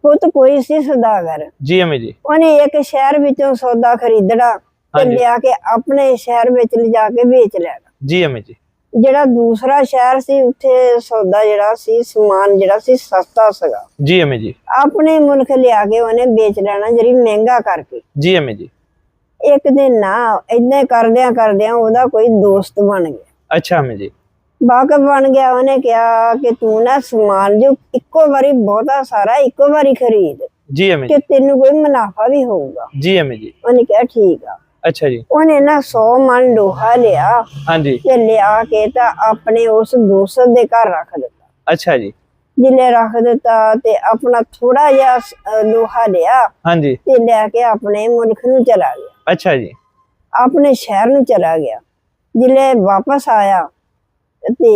ਪੁੱਤ ਕੋਈ ਸੀ ਸੌਦਾਗਰ। ਜੀ ਅਮੀ ਜੀ। ਉਹਨੇ ਇੱਕ ਸ਼ਹਿਰ ਵਿੱਚੋਂ ਸੌਦਾ ਖਰੀਦਣਾ ਤੇ ਲਿਆ ਕੇ ਆਪਣੇ ਸ਼ਹਿਰ ਵਿੱਚ ਲਿਜਾ ਕੇ ਵੇਚ ਲੈਣਾ। ਜੀ ਅਮੀ ਜੀ। ਜਿਹੜਾ ਦੂਸਰਾ ਸ਼ਹਿਰ ਸੀ ਉੱਥੇ ਸੌਦਾ ਜਿਹੜਾ ਸੀ ਸਮਾਨ ਜਿਹੜਾ ਸੀ ਸਸਤਾ ਸੀਗਾ। ਜੀ ਅਮੀ ਜੀ। ਆਪਣੇ ਮੁਲਕ ਲਿਆ ਕੇ ਉਹਨੇ ਵੇਚ ਲੈਣਾ ਜਿਹੜੀ ਮਹਿੰਗਾ ਕਰਕੇ। ਜੀ ਅਮੀ ਜੀ। ਇੱਕ ਦਿਨ ਨਾ ਏਦਾਂ ਕਰਦਿਆਂ ਉਹਦਾ ਕੋਈ ਦੋਸਤ ਬਣ ਗਿਆ। ਅੱਛਾ ਅਮੀ ਜੀ। ਵਾਕਫ ਬਣ ਗਿਆ। ਉਹਨੇ ਕਿਹਾ ਕਿ ਤੂੰ ਨਾ ਸਮਾਨ ਜੋ ਇੱਕੋ ਵਾਰੀ ਬਹੁਤਾ ਸਾਰਾ ਇੱਕੋ ਵਾਰੀ ਖਰੀਦ ਜੀ ਅਮੀ ਕਿ ਜੀ। ਤੈਨੂੰ ਕੋਈ ਮੁਨਾਫਾ ਵੀ ਹੋਊਗਾ। ਜੀ ਅਮੀ ਜੀ। ਉਹਨੇ ਕਿਹਾ ਠੀਕ ਆ। ਅੱਛਾ ਜੀ। ਉਹਨੇ ਨਾ 100 ਮਣ ਲੋਹਾ ਲਿਆ ਹਾਂਜੀ। ਤੇ ਲਿਆ ਕੇ ਤਾਂ ਆਪਣੇ ਉਸ ਦੋਸਤ ਦੇ ਘਰ ਰੱਖ ਦਿੱਤਾ। ਅੱਛਾ ਜੀ। ਜਿਲੇ ਰੱਖ ਦਿੱਤਾ ਤੇ ਆਪਣਾ ਥੋੜਾ ਜਿਹਾ ਲੋਹਾ ਲਿਆ ਹਾਂਜੀ। ਤੇ ਲੈ ਕੇ ਆਪਣੇ ਮੁਲਕ ਨੂੰ ਚਲਾ ਗਿਆ। ਅੱਛਾ ਜੀ। ਆਪਣੇ ਸ਼ਹਿਰ ਨੂੰ ਚਲਾ ਗਿਆ। ਜਿਲੇ ਵਾਪਸ ਆਇਆ ਤੇ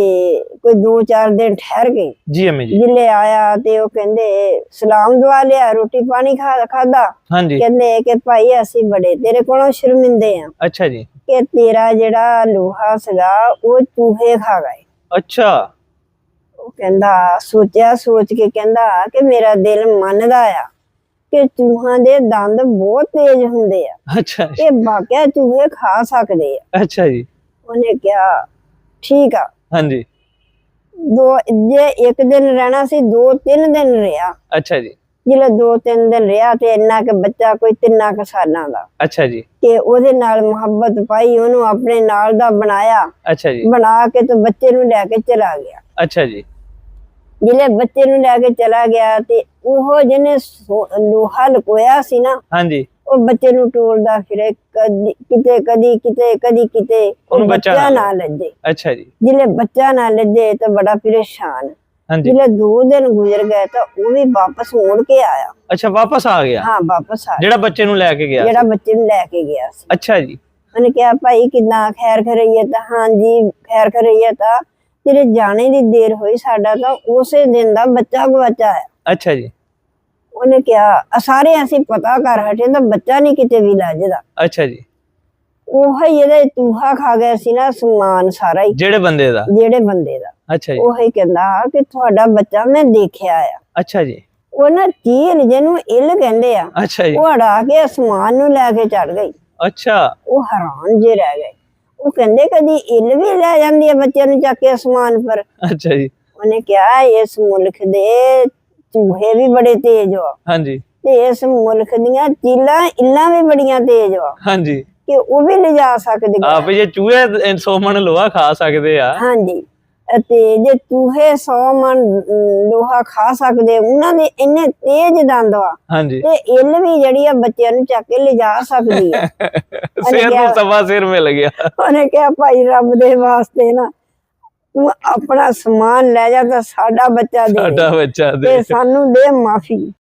ਕੋਈ 2-4 ਦਿਨ ਠਹਿਰ ਗਈ। ਜੀ ਅਮੀ ਜੀ। ਜਿਲੇ ਆਇਆ ਤੇ ਉਹ ਕਹਿੰਦੇ ਸਲਾਮ ਦੁਆ ਲਿਆ, ਰੋਟੀ ਪਾਣੀ ਖਾਦਾ। ਹਾਂਜੀ। ਕਹਿੰਦੇ ਕਿ ਭਾਈ ਅਸੀਂ ਬੜੇ ਤੇਰੇ ਕੋਲੋਂ ਸ਼ਰਮਿੰਦੇ ਆ ਅੱਛਾ ਜੀ। ਕਿ ਤੇਰਾ ਜਿਹੜਾ ਲੋਹਾ ਸੀਗਾ ਉਹ ਚੂਹੇ ਖਾ ਗਏ। ਅੱਛਾ। ਉਹ ਕਹਿੰਦਾ ਸੋਚ ਕੇ ਕਹਿੰਦਾ ਕਿ ਮੇਰਾ ਦਿਲ ਮੰਨਦਾ ਆ ਕਿ ਚੂਹਾਂ ਦੇ ਦੰਦ ਬਹੁਤ ਤੇਜ਼ ਹੁੰਦੇ ਆ। ਅੱਛਾ। ਇਹ ਵਾਕਿਆ ਚੂਹੇ ਖਾ ਸਕਦੇ ਆ। ਅੱਛਾ ਜੀ। ਉਹਨੇ ਕਿਹਾ ਠੀਕ ਆ। ਹਾਂਜੀ। ਜੇ ਇੱਕ ਦਿਨ ਰਹਿਣਾ ਸੀ 2-3 ਦਿਨ ਰਿਹਾ। ਅੱਛਾ ਜੀ। ਜਿਲੇ 2-3 ਦਿਨ ਰਿਹਾ ਤੇ ਇੰਨਾ ਕਿ ਬੱਚਾ ਕੋਈ 3 ਸਾਲਾਂ ਦਾ ਅੱਛਾ ਜੀ। ਕਿ ਉਹਦੇ ਨਾਲ ਮੁਹੱਬਤ ਪਾਈ, ਉਹਨੂੰ ਆਪਣੇ ਨਾਲ ਦਾ ਬਣਾਇਆ। ਅੱਛਾ ਜੀ। ਬਣਾ ਕੇ ਤੇ ਬੱਚੇ ਨੂੰ ਲੈ ਕੇ ਚਲਾ ਗਿਆ। ਅੱਛਾ ਜੀ। ਜਿਲੇ ਬੱਚੇ ਨੂੰ ਲੈ ਕੇ ਚਲਾ ਗਿਆ ਤੇ ਉਹ ਜਿਹਨੇ ਲੋਹਾ ਲਕੋਇਆ ਸੀ ਨਾ ਹਾਂਜੀ। ਉਹ ਬੱਚੇ ਨੂੰ ਟੋਲਦਾ ਫਿਰੇ ਕਦੀ ਕਿਤੇ ਉਹਨੂੰ ਬੱਚਾ ਨਾ ਲੱਜੇ। ਅੱਛਾ ਜੀ। ਜਿਲੇ ਬੱਚਾ ਨਾ ਲੱਜੇ ਤਾਂ ਬੜਾ ਪਰੇਸ਼ਾਨ। ਹਾਂਜੀ। ਜਿਲੇ 2 ਦਿਨ ਗੁਜ਼ਰ ਗਏ ਤਾਂ ਉਹ ਵੀ ਵਾਪਸ ਮੁੜ ਕੇ ਆਇਆ। ਅੱਛਾ, ਵਾਪਸ ਆ ਗਿਆ। ਹਾਂ ਵਾਪਸ ਆ ਜਿਹੜਾ ਬੱਚੇ ਨੂੰ ਲੈ ਕੇ ਗਿਆ ਜਿਹੜਾ ਬੱਚੇ ਨੂੰ ਲੈ ਕੇ ਗਿਆ ਸੀ। ਅੱਛਾ ਜੀ। ਉਹਨੇ ਕਿਹਾ ਭਾਈ ਕਿੱਦਾਂ ਖੈਰ ਖਰੀਅਤ? ਹਾਂਜੀ ਖੈਰ ਖਰੀਅਤ ਆ। ਤੇਰੇ ਜਾਣੇ ਦੀ ਦੇਰ ਹੋਈ, ਸਾਡਾ ਤਾਂ ਉਸੇ ਦਿਨ ਦਾ ਬੱਚਾ ਗਵਾਚਾ ਹੈ। ਅੱਛਾ ਜੀ। ਉਹਨੇ ਕਿਹਾ ਸਾਰੇ ਅਸੀਂ ਪਤਾ ਕਰ ਹਟੇ ਤਾਂ ਬੱਚਾ ਨਹੀਂ ਕਿਤੇ ਵੀ ਲੱਜਦਾ। ਅੱਛਾ ਜੀ। ਉਹ ਹੀ ਇਹਦੇ ਚੂਹਾ ਖਾ ਗਿਆ ਸੀ ਨਾ ਸਮਾਨ ਸਾਰਾ ਹੀ ਜਿਹੜੇ ਬੰਦੇ ਦਾ। ਉਹ ਅੱਛਾ ਜੀ। ਹੀ ਕਹਿੰਦਾ ਕਿ ਤੁਹਾਡਾ ਬੱਚਾ ਮੈਂ ਦੇਖਿਆ ਆ। ਅੱਛਾ ਜੀ। ਉਹ ਨਾ ਚੀਲ ਜਿਹਨੂੰ ਇੱਲ ਕਹਿੰਦੇ ਆ, ਅੱਛਾ ਜੀ। ਉਹ ਅੜਾ ਕੇ ਅਸਮਾਨ ਨੂੰ ਲੈ ਕੇ ਚੜ ਗਈ। ਅੱਛਾ। ਉਹ ਹੈਰਾਨ ਜੇ ਰਹਿ ਗਏ। ਉਹ ਕਹਿੰਦੇ ਕਦੀ ਇੱਲ ਵੀ ਲੈ ਜਾਂਦੀ ਹੈ ਬੱਚਿਆਂ ਨੂੰ ਚੱਕ ਕੇ ਅਸਮਾਨ ਪਰ। ਅੱਛਾ ਜੀ। ਉਹਨੇ ਕਿਹਾ ਇਸ ਮੁਲਕ ਦੇ ਚੂਹੇ ਵੀ ਬੜੇ ਤੇਜ਼ ਆ ਹਾਂਜੀ। ਤੇ ਇਸ ਮੁਲਕ ਦੀਆਂ ਚੀਲਾਂ ਇੱਲਾਂ ਵੀ ਬੜੀਆਂ ਤੇਜ਼ ਆ ਹਾਂਜੀ। ਕਿ ਉਹ ਵੀ ਲਿਜਾ ਸਕਦੇ ਆ। ਆਪ ਜੇ ਚੂਹੇ 100 ਮਣ ਲੋਹਾ ਖਾ ਸਕਦੇ ਆ। ਹਾਂਜੀ। ਤੇ ਜੇ ਚੂਹੇ 100 ਮਣ ਲੋਹਾ ਖਾ ਸਕਦੇ, ਉਹਨਾਂ ਦੇ ਇੰਨੇ ਤੇਜ਼ ਦੰਦ ਆ। ਹਾਂਜੀ। ਤੇ ਇੱਲ ਵੀ ਜਿਹੜੀ ਆ ਬੱਚਿਆਂ ਨੂੰ ਚੱਕ ਕੇ ਲਿਜਾ ਸਕਦੀ ਆ। ਸਿਰ ਨੂੰ ਸਵਾ ਸਿਰ ਮਿਲ ਗਿਆ। ਉਹਨੇ ਕਿਹਾ ਭਾਈ ਰੱਬ ਦੇ ਵਾਸਤੇ ਨਾ ਤੂੰ ਆਪਣਾ ਸਮਾਨ ਲੈ ਜਾ ਤਾਂ ਸਾਡਾ ਬੱਚਾ ਦੇ ਸਾਡਾ ਬੱਚਾ ਦੇ ਤੇ ਸਾਨੂੰ ਦੇ ਮਾਫੀ।